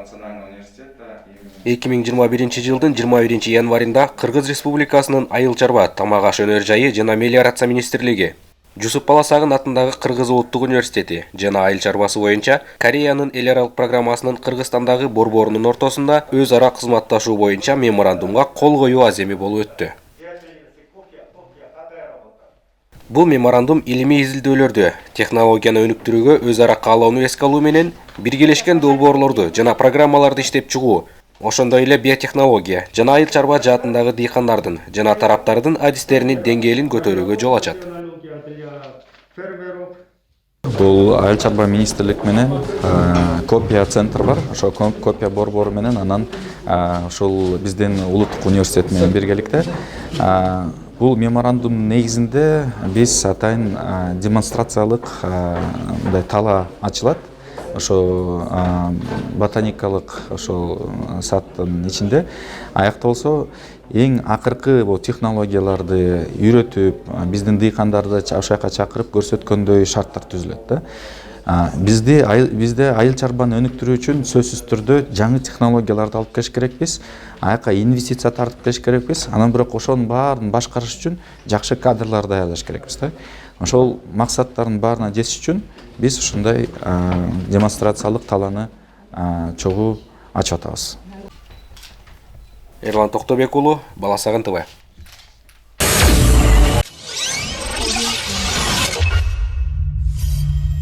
национального университета. 2021 жылдын 21 январында Кыргыз Республикасынын Айыл чарба, тамак аш өнөр жайы жана мелиорация министрлиги, Жусуп Баласагын атындагы Кыргыз улуттук университети жана айыл чарбасы боюнча Кореянын эл аралык программасынын Кыргызстандагы борборунун ортосунда өз ара кызматташуу боюнча меморандумга кол коюу аземи болуп өттү. Бул меморандум илимий изилдөөлөрдү, технологияны өнүктүрүүгө өз ара каалоону эске алуу менен биргелешкен долбоорлорду жана программаларды иштеп чыгуу, ошондой эле биотехнология жана айыл чарба жаатындагы дыйкандардын жана тараптардын адистеринин деңгээлин көтөрүүгө жол ачат. Бул айыл чарба министрлик менен KOPIA центр бар. Ошо KOPIA борбору менен анан ушул биздин улуттук университет менен биргеликте бул меморандум негизинде биз атайын демонстрациялык тала ачылат. Ошо ботаникалык ошол саддын ичинде аякта болсо эң акыркы бул технологияларды үйрөтүп, биздин дыйкандарды ошол жака чакырып көрсөткөндөй шарттар түзүлөт да. Бизде айыл чарбаны өнүктүрүү үчүн сөзсүз түрдө жаңы технологияларды алып келиш керекпиз. Аяка инвестиция тартып келиш керекпиз. Анан бирок ошонун баарын башкарыш үчүн жакшы кадрлар даярдаш керекпиз да. Ошол максаттардын баарына жетиш үчүн биз ушундай демонстрациялык таланы чогуу ачып атабыз. Эрлан Токтобек уулу, Баласагын ТВ.